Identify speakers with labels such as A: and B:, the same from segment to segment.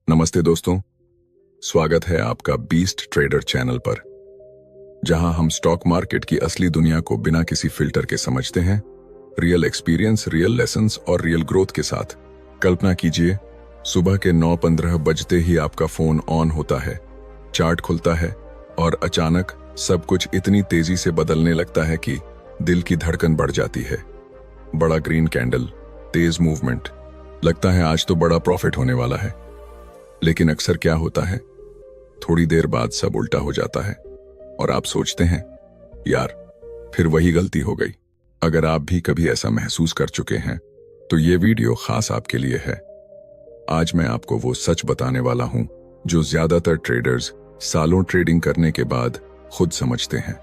A: नमस्ते दोस्तों, स्वागत है आपका बीस्ट ट्रेडर चैनल पर, जहां हम स्टॉक मार्केट की असली दुनिया को बिना किसी फिल्टर के समझते हैं। रियल एक्सपीरियंस, रियल लेसन्स और रियल ग्रोथ के साथ। कल्पना कीजिए, सुबह के 9:15 बजते ही आपका फोन ऑन होता है, चार्ट खुलता है और अचानक सब कुछ इतनी तेजी से बदलने लगता है कि दिल की धड़कन बढ़ जाती है। बड़ा ग्रीन कैंडल, तेज मूवमेंट, लगता है आज तो बड़ा प्रॉफिट होने वाला है। लेकिन अक्सर क्या होता है, थोड़ी देर बाद सब उल्टा हो जाता है और आप सोचते हैं, यार फिर वही गलती हो गई। अगर आप भी कभी ऐसा महसूस कर चुके हैं तो ये वीडियो खास आपके लिए है। आज मैं आपको वो सच बताने वाला हूं जो ज्यादातर ट्रेडर्स सालों ट्रेडिंग करने के बाद खुद समझते हैं।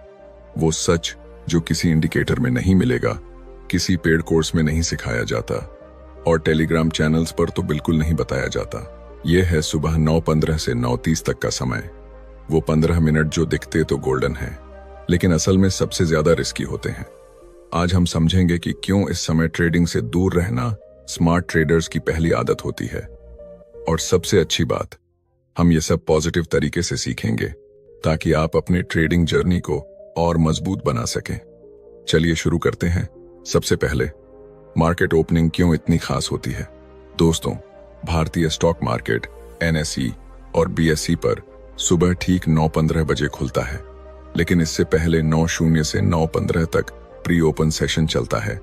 A: वो सच जो किसी इंडिकेटर में नहीं मिलेगा, किसी पेड कोर्स में नहीं सिखाया जाता और टेलीग्राम चैनल्स पर तो बिल्कुल नहीं बताया जाता। यह है सुबह 9:15 से 9:30 तक का समय। वो 15 मिनट जो दिखते तो गोल्डन है, लेकिन असल में सबसे ज्यादा रिस्की होते हैं। आज हम समझेंगे कि क्यों इस समय ट्रेडिंग से दूर रहना स्मार्ट ट्रेडर्स की पहली आदत होती है। और सबसे अच्छी बात, हम ये सब पॉजिटिव तरीके से सीखेंगे ताकि आप अपने ट्रेडिंग जर्नी को और मजबूत बना सकें। चलिए शुरू करते हैं। सबसे पहले, मार्केट ओपनिंग क्यों इतनी खास होती है। दोस्तों, भारतीय स्टॉक मार्केट NSE और BSE पर सुबह ठीक 9:15 बजे खुलता है, लेकिन इससे पहले 9:00 से 9:15 तक प्री ओपन सेशन चलता है,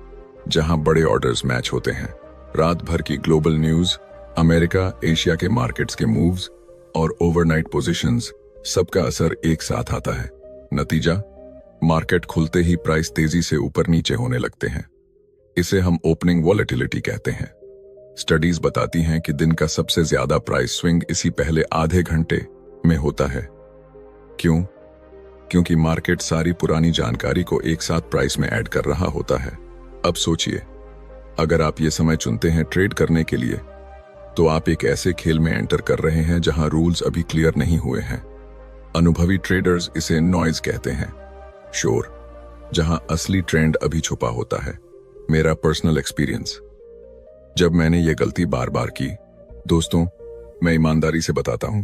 A: जहां बड़े ऑर्डर्स मैच होते हैं। रात भर की ग्लोबल न्यूज, अमेरिका, एशिया के मार्केट्स के मूव्स और ओवरनाइट पोजीशंस, सबका असर एक साथ आता है। नतीजा, मार्केट खुलते ही प्राइस तेजी से ऊपर नीचे होने लगते हैं। इसे हम ओपनिंग वॉलेटिलिटी कहते हैं। स्टडीज बताती हैं कि दिन का सबसे ज्यादा प्राइस स्विंग इसी पहले आधे घंटे में होता है। क्यों? क्योंकि मार्केट सारी पुरानी जानकारी को एक साथ प्राइस में ऐड कर रहा होता है। अब सोचिए, अगर आप ये समय चुनते हैं ट्रेड करने के लिए, तो आप एक ऐसे खेल में एंटर कर रहे हैं जहां रूल्स अभी क्लियर नहीं हुए हैं। अनुभवी ट्रेडर्स इसे नॉइज कहते हैं, शोर, जहां असली ट्रेंड अभी छुपा होता है। मेरा पर्सनल एक्सपीरियंस, जब मैंने ये गलती बार बार की, दोस्तों मैं ईमानदारी से बताता हूं,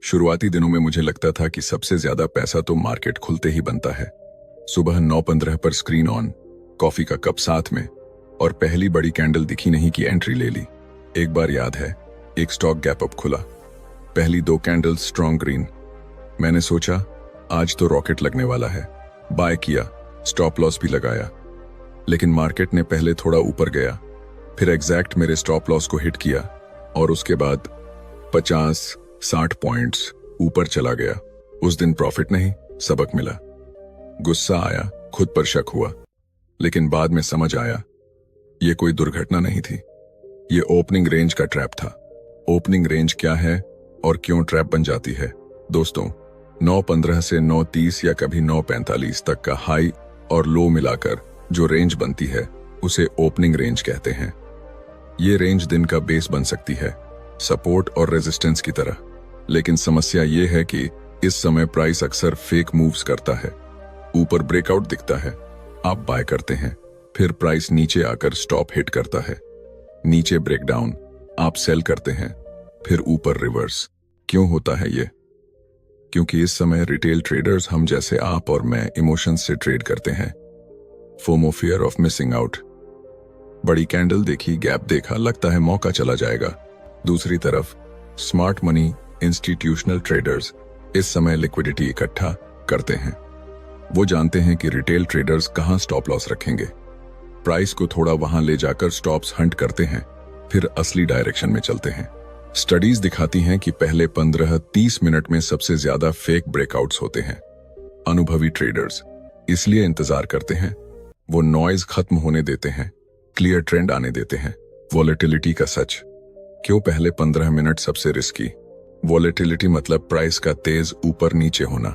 A: शुरुआती दिनों में मुझे लगता था कि सबसे ज्यादा पैसा तो मार्केट खुलते ही बनता है। सुबह 9:15 पर स्क्रीन ऑन, कॉफी का कप साथ में और पहली बड़ी कैंडल दिखी नहीं कि एंट्री ले ली। एक बार याद है, एक स्टॉक गैप अप खुला, पहली 2 कैंडल्स स्ट्रॉन्ग ग्रीन। मैंने सोचा आज तो रॉकेट लगने वाला है, बाय किया, स्टॉप लॉस भी लगाया। लेकिन मार्केट ने पहले थोड़ा ऊपर गया, फिर एग्जैक्ट मेरे स्टॉप लॉस को हिट किया और उसके बाद 50-60 पॉइंट्स ऊपर चला गया। उस दिन प्रॉफिट नहीं, सबक मिला। गुस्सा आया, खुद पर शक हुआ, लेकिन बाद में समझ आया ये कोई दुर्घटना नहीं थी, ये ओपनिंग रेंज का ट्रैप था। ओपनिंग रेंज क्या है और क्यों ट्रैप बन जाती है? दोस्तों, 9:15 से 9:30 या कभी 9:45 तक का हाई और लो मिलाकर जो रेंज बनती है उसे ओपनिंग रेंज कहते हैं। ये रेंज दिन का बेस बन सकती है, सपोर्ट और रेजिस्टेंस की तरह। लेकिन समस्या ये है कि इस समय प्राइस अक्सर फेक मूव्स करता है। ऊपर ब्रेकआउट दिखता है, आप बाय करते हैं, फिर प्राइस नीचे आकर स्टॉप हिट करता है। नीचे ब्रेकडाउन, आप सेल करते हैं, फिर ऊपर रिवर्स। क्यों होता है ये? क्योंकि इस समय रिटेल ट्रेडर्स, हम जैसे आप और मैं, इमोशंस से ट्रेड करते हैं। FOMO, fear of missing out. बड़ी कैंडल देखी, गैप देखा, लगता है मौका चला जाएगा। दूसरी तरफ स्मार्ट मनी इंस्टीट्यूशनल ट्रेडर्स इस समय लिक्विडिटी इकट्ठा करते हैं। वो जानते हैं कि रिटेल ट्रेडर्स कहां स्टॉप लॉस रखेंगे, प्राइस को थोड़ा वहां ले जाकर स्टॉप्स हंट करते हैं, फिर असली डायरेक्शन में चलते हैं। स्टडीज दिखाती हैं कि पहले 15-30 मिनट में सबसे ज्यादा फेक ब्रेकआउट्स होते हैं। अनुभवी ट्रेडर्स इसलिए इंतजार करते हैं, वो नॉइज खत्म होने देते हैं, क्लियर ट्रेंड आने देते हैं। वॉलेटिलिटी का सच, क्यों पहले 15 मिनट सबसे रिस्की? वॉलेटिलिटी मतलब प्राइस का तेज ऊपर नीचे होना।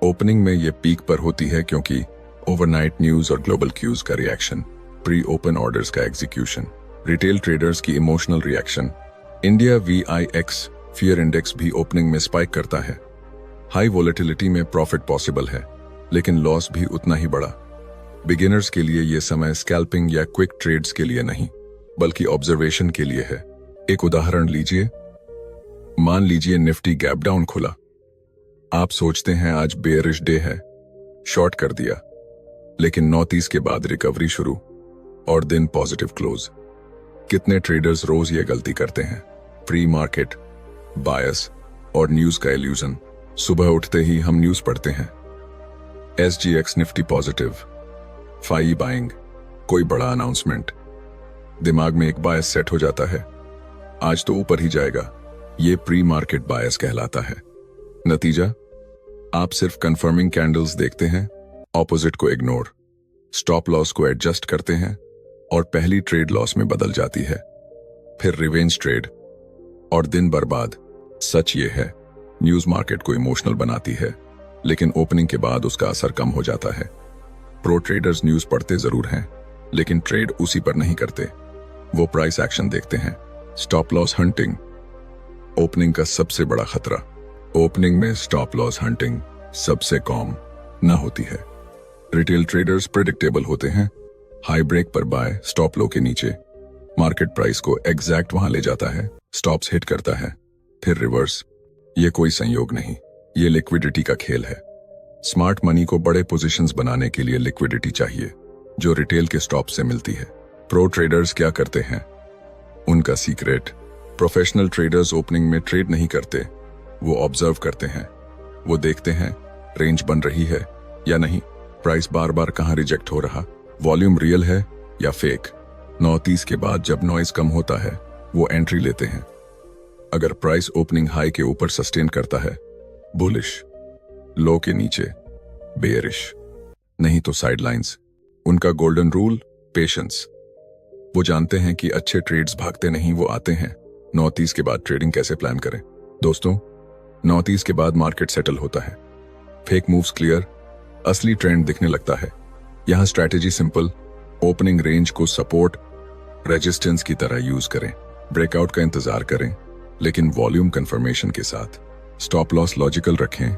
A: ओपनिंग में ये पीक पर होती है क्योंकि ओवरनाइट न्यूज और ग्लोबल क्यूज का रिएक्शन, प्री ओपन ऑर्डर्स का एग्जीक्यूशन, रिटेल ट्रेडर्स की emotional reaction. India VIX fear index भी ओपनिंग में स्पाइक करता है। हाई वॉलेटिलिटी में प्रॉफिट पॉसिबल है, लेकिन लॉस भी उतना ही बड़ा। बिगिनर्स के लिए यह समय स्कैल्पिंग या क्विक ट्रेड्स के लिए नहीं, बल्कि ऑब्जर्वेशन के लिए है। एक उदाहरण लीजिए, मान लीजिए निफ्टी गैप डाउन खुला। आप सोचते हैं आज बेयरिश डे है, शॉर्ट कर दिया, लेकिन 9:30 के बाद रिकवरी शुरू और दिन पॉजिटिव क्लोज। कितने ट्रेडर्स रोज ये गलती करते हैं? प्री मार्केट बायस और न्यूज का इल्यूजन। सुबह उठते ही हम न्यूज पढ़ते हैं, SGX निफ्टी पॉजिटिव, फाई बाइंग, कोई बड़ा अनाउंसमेंट। दिमाग में एक बायस सेट हो जाता है, आज तो ऊपर ही जाएगा। ये प्री मार्केट बायस कहलाता है। नतीजा, आप सिर्फ कंफर्मिंग कैंडल्स देखते हैं, ऑपोजिट को इग्नोर, स्टॉप लॉस को एडजस्ट करते हैं और पहली ट्रेड लॉस में बदल जाती है। फिर रिवेंज ट्रेड और दिन बर्बाद। सच ये है, न्यूज मार्केट को इमोशनल बनाती है, लेकिन ओपनिंग के बाद उसका असर कम हो जाता है। प्रो ट्रेडर्स न्यूज पढ़ते जरूर हैं, लेकिन ट्रेड उसी पर नहीं करते। वो प्राइस एक्शन देखते हैं। स्टॉप लॉस हंटिंग ओपनिंग का सबसे बड़ा खतरा। ओपनिंग में स्टॉप लॉस हंटिंग सबसे कॉम न होती है। रिटेल ट्रेडर्स प्रेडिक्टेबल होते हैं, हाई ब्रेक पर बाय, स्टॉप लो के नीचे, मार्केट प्राइस को एग्जैक्ट वहां ले जाता है, स्टॉप्स हिट करता है, फिर रिवर्स। ये कोई संयोग नहीं, ये लिक्विडिटी का खेल है। स्मार्ट मनी को बड़े पोजीशंस बनाने के लिए लिक्विडिटी चाहिए, जो रिटेल के स्टॉप से मिलती है। प्रो ट्रेडर्स क्या करते हैं? उनका सीक्रेट, प्रोफेशनल ट्रेडर्स ओपनिंग में ट्रेड नहीं करते, वो ऑब्जर्व करते हैं। वो देखते हैं रेंज बन रही है या नहीं, प्राइस बार बार कहां रिजेक्ट हो रहा, वॉल्यूम रियल है या फेक। 9:30 के बाद जब नॉइज कम होता है, वो एंट्री लेते हैं। अगर प्राइस ओपनिंग हाई के ऊपर सस्टेन करता है, बुलिश, लो के नीचे बेयरिश, नहीं तो साइडलाइंस। उनका गोल्डन रूल, पेशेंस। वो जानते हैं कि अच्छे ट्रेड्स भागते नहीं, वो आते हैं। 9:30 के बाद ट्रेडिंग कैसे प्लान करें? दोस्तों, 9:30 के बाद मार्केट सेटल होता है, फेक मूव्स क्लियर, असली ट्रेंड दिखने लगता है। यहां स्ट्रैटेजी सिंपल, ओपनिंग रेंज को सपोर्ट रेजिस्टेंस की तरह यूज करें, ब्रेकआउट का इंतजार करें, लेकिन वॉल्यूम कंफर्मेशन के साथ। स्टॉप लॉस लॉजिकल रखें,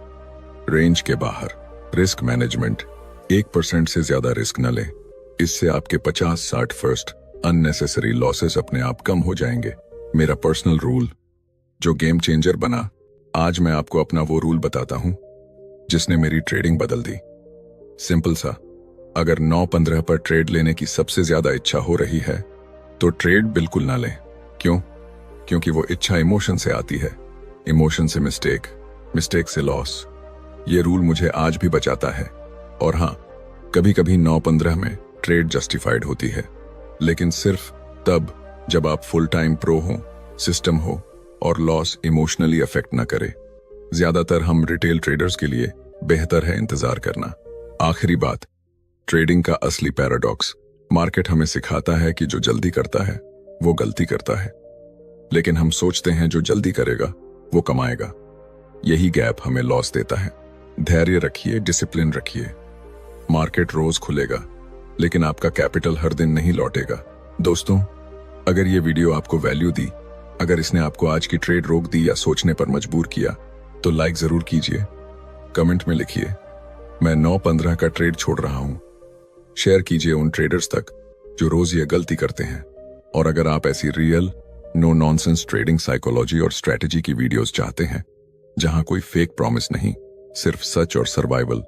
A: रेंज के बाहर। रिस्क मैनेजमेंट, 1% से ज्यादा रिस्क न लें, इससे आपके 50-60% अननेसेसरी लॉसेस अपने आप कम हो जाएंगे। मेरा पर्सनल रूल जो गेम चेंजर बना, आज मैं आपको अपना वो रूल बताता हूं जिसने मेरी ट्रेडिंग बदल दी। सिंपल सा, अगर 9:15 पर ट्रेड लेने की सबसे ज्यादा इच्छा हो रही है तो ट्रेड बिल्कुल ना लें। क्यों? क्योंकि वो इच्छा इमोशन से आती है, इमोशन से मिस्टेक, मिस्टेक से लॉस। ये रूल मुझे आज भी बचाता है। और हाँ, कभी कभी 9:15 में ट्रेड जस्टिफाइड होती है, लेकिन सिर्फ तब जब आप फुल टाइम प्रो हो, सिस्टम हो और लॉस इमोशनली अफेक्ट ना करे। ज्यादातर हम रिटेल ट्रेडर्स के लिए बेहतर है इंतजार करना। आखिरी बात, ट्रेडिंग का असली पैराडॉक्स। मार्केट हमें सिखाता है कि जो जल्दी करता है वो गलती करता है, लेकिन हम सोचते हैं जो जल्दी करेगा वो कमाएगा। यही गैप हमें लॉस देता है। धैर्य रखिए, डिसिप्लिन रखिए। मार्केट रोज खुलेगा, लेकिन आपका कैपिटल हर दिन नहीं लौटेगा। दोस्तों, अगर ये वीडियो आपको वैल्यू दी, अगर इसने आपको आज की ट्रेड रोक दी या सोचने पर मजबूर किया, तो लाइक जरूर कीजिए, कमेंट में लिखिए मैं 9:15 का ट्रेड छोड़ रहा हूं। शेयर कीजिए उन ट्रेडर्स तक जो रोज ये गलती करते हैं। और अगर आप ऐसी real no nonsense trading psychology और स्ट्रैटेजी की वीडियोस चाहते हैं जहां कोई फेक प्रॉमिस नहीं, सिर्फ सच और सर्वाइवल,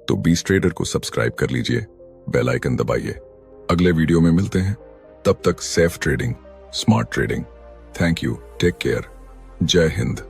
A: तो बीस ट्रेडर को सब्सक्राइब कर लीजिए, बेल आइकन दबाइए। अगले वीडियो में मिलते हैं, तब तक safe trading, smart trading. Thank you, take care, जय हिंद।